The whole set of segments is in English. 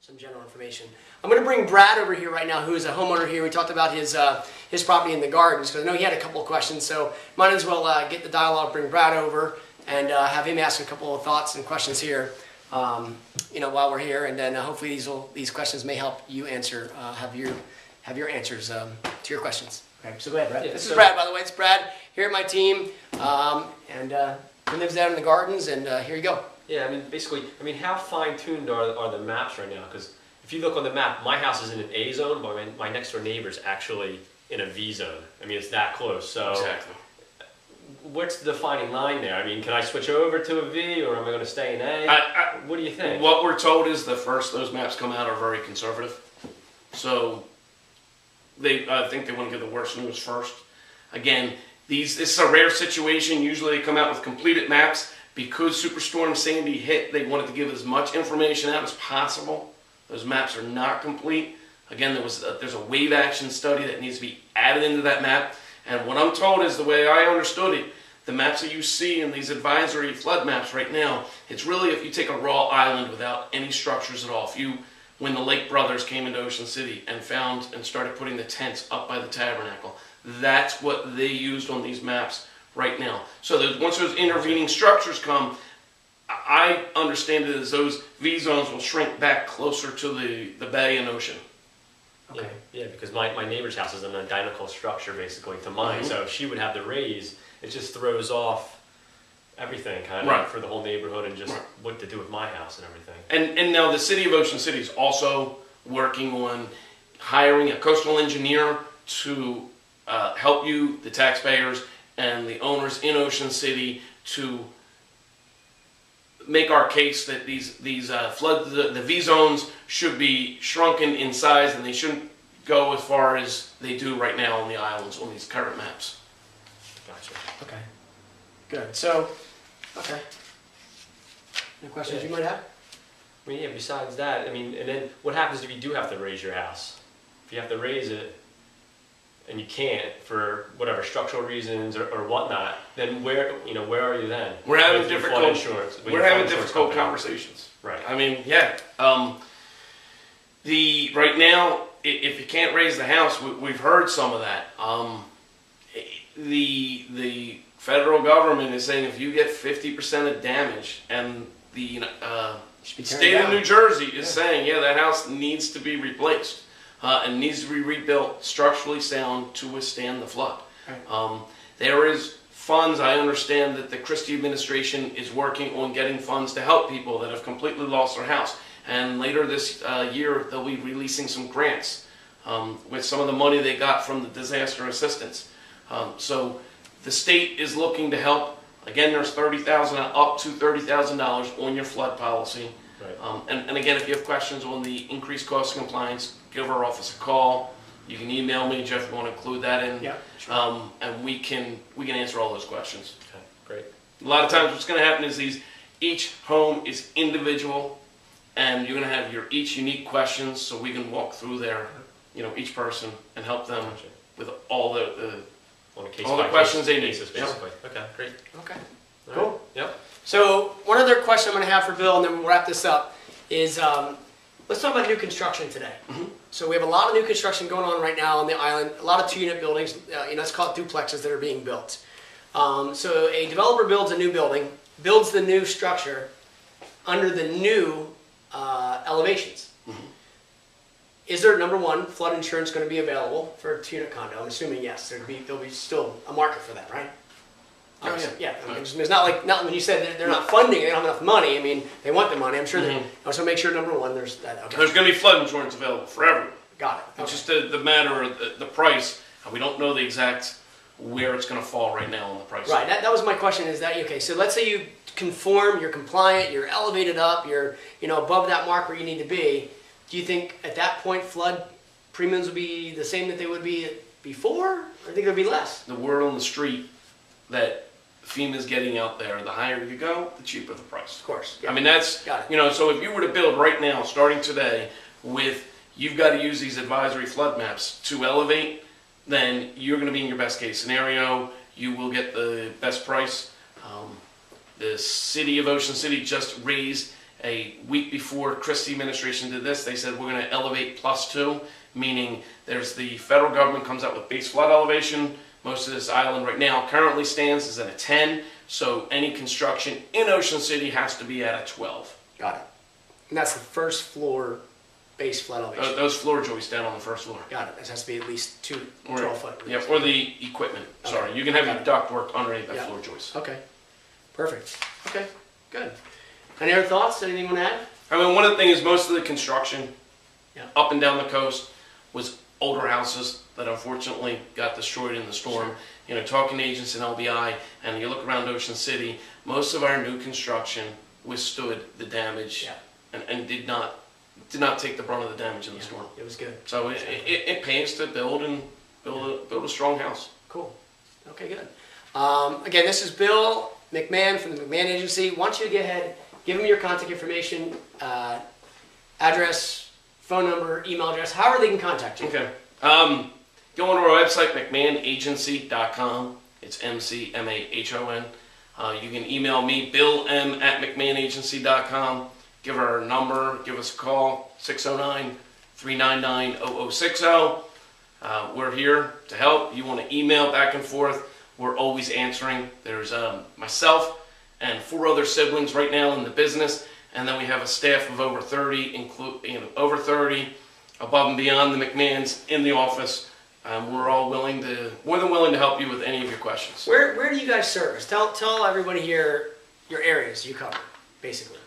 some general information. I'm going to bring Brad over here right now, who is a homeowner here. We talked about his property in the gardens, because I know he had a couple of questions, so might as well get the dialogue, bring Brad over, and have him ask a couple of thoughts and questions here, while we're here, and then hopefully these questions may help you answer, have your answers to your questions. Okay, so go ahead, Brad. Yeah, this is Brad, by the way. It's Brad here at my team, and he lives out in the gardens, and here you go. Yeah, basically, how fine-tuned are the maps right now? Because if you look on the map, my house is in an A zone, but my next door neighbor is actually in a V zone. It's that close. So exactly. What's the defining line there? Can I switch over to a V, or am I going to stay in A? What do you think? What we're told is those maps come out are very conservative. So I think they want to get the worst news first. Again, this is a rare situation. Usually they come out with completed maps. Because Superstorm Sandy hit, they wanted to give as much information out as possible. Those maps are not complete. Again, there's a wave action study that needs to be added into that map. And what I'm told is, the way I understood it, the maps that you see in these advisory flood maps right now, it's really if you take a raw island without any structures at all. When the Lake Brothers came into Ocean City and started putting the tents up by the tabernacle, that's what they used on these maps right now. So once those intervening structures come, I understand it as those V zones will shrink back closer to the bay and ocean. Okay. Yeah, because my neighbor's house is an identical structure basically to mine. Mm-hmm. So if she would have the raise, it just throws off everything kind of for the whole neighborhood, and just what to do with my house and everything. And now the city of Ocean City is also working on hiring a coastal engineer to help you, the taxpayers, and the owners in Ocean City, to make our case that these the V zones should be shrunken in size, and they shouldn't go as far as they do right now on the islands on these current maps. Gotcha. Okay. Good. So, okay. Any questions you might have? Besides that, and then what happens if you do have to raise your house? If you have to raise it, and you can't for whatever structural reasons or whatnot, then where are you then? We're having difficult conversations. Right. Right now, if you can't raise the house, we've heard some of that. The federal government is saying if you get 50% of damage, and the state of New Jersey is saying, that house needs to be replaced. And needs to be rebuilt structurally sound to withstand the flood. Right. There is funds. I understand that the Christie administration is working on getting funds to help people that have completely lost their house. And later this year, they'll be releasing some grants with some of the money they got from the disaster assistance. So the state is looking to help. Again, there's up to $30,000 on your flood policy. Right. And again, if you have questions on the increased cost of compliance, give our office a call. You can email me, Jeff, if you want to include that in. Yeah, sure. And we can answer all those questions. Okay, great. A lot of times what's going to happen is each home is individual, and you're going to have each unique questions, so we can walk through each person and help them with all the questions they need. Basically. Yep. Okay, great. Okay, all cool. Right. Yep. So one other question I'm going to have for Bill, and then we'll wrap this up, is let's talk about new construction today. Mm-hmm. So we have a lot of new construction going on right now on the island, a lot of 2-unit buildings, let's call it duplexes that are being built. So a developer builds a new building, builds the new structure under the new elevations. Mm-hmm. Is there, number one, flood insurance going to be available for a 2-unit condo? I'm assuming yes. There'll be still a market for that, right? Oh, yeah. It's not when you said they're not funding, they don't have enough money. They want the money. I'm sure they. So make sure, number one, there's that. Okay. There's going to be flood insurance available for everyone. Got it. Okay. It's just the matter of the price. We don't know the exact where it's going to fall right now on the price. Right. That was my question. Is that okay? So let's say you conform, you're compliant, you're elevated up, you're above that mark where you need to be. Do you think at that point flood premiums would be the same that they would be before, or do you think there'd be less? The word on the street that FEMA's getting out there, the higher you go, the cheaper the price. Of course. Yeah. That's, so if you were to build right now, starting today, you've got to use these advisory flood maps to elevate, then you're going to be in your best case scenario. You will get the best price. The city of Ocean City just raised A week before Christie administration did this, they said we're going to elevate +2, meaning there's the federal government comes out with base flood elevation. Most of this island right now currently stands is at a 10, so any construction in Ocean City has to be at a 12. Got it. And that's the first floor base flood elevation. Those floor joists down on the first floor. Got it. It has to be at least 12 foot. Yeah, or the equipment. Okay. Sorry, you can have your ductwork underneath that floor joist. Okay. Perfect. Okay. Good. Any other thoughts? Anything you want to add? I mean, one of the things is most of the construction Yeah. up and down the coast was older houses that unfortunately got destroyed in the storm. Sure. You know, talking to agents in LBI, and you look around Ocean City, most of our new construction withstood the damage and did not take the brunt of the damage in the storm. It was good. So it pays to build a strong house. Cool. Okay, good. Again, this is Bill McMahon from the McMahon Agency. I want you to go ahead, give them your contact information, address, phone number, email address, however they can contact you. Okay. Go on to our website, McMahonAgency.com. It's MCMAHON. You can email me, BillM@McMahonAgency.com. Give our number, give us a call, 609-399-0060. We're here to help. You want to email back and forth, we're always answering. There's myself and 4 other siblings right now in the business, and then we have a staff of over 30, over 30 above and beyond the McMahons in the office. We're all more than willing to help you with any of your questions. Where do you guys service? Tell everybody here your areas you cover, basically.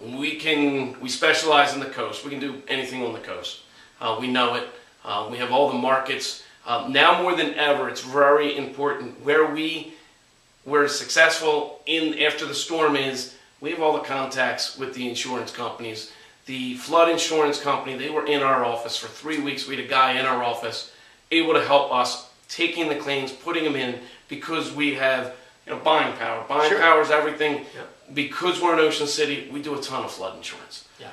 We specialize in the coast. We can do anything on the coast. We know it. We have all the markets. Now more than ever, it's very important where we're successful after the storm is we have all the contacts with the insurance companies. The flood insurance company, they were in our office for 3 weeks. We had a guy in our office able to help us taking the claims, putting them in, because we have buying power. Buying power is everything. Yeah. Because we're in Ocean City, we do a ton of flood insurance. Yeah.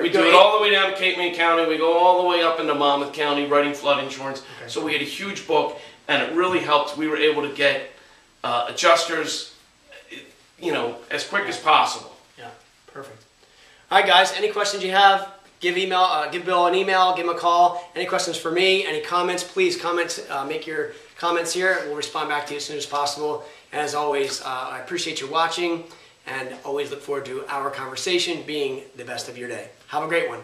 We do it all the way down to Cape May County. We go all the way up into Monmouth County writing flood insurance. Okay. So we had a huge book, and it really helped. We were able to get adjusters, as quick as possible. Yeah, perfect. All right, guys. Any questions you have? Give Bill an email. Give him a call. Any questions for me? Any comments? Please make your comments here. We'll respond back to you as soon as possible. And as always, I appreciate you watching, and always look forward to our conversation being the best of your day. Have a great one.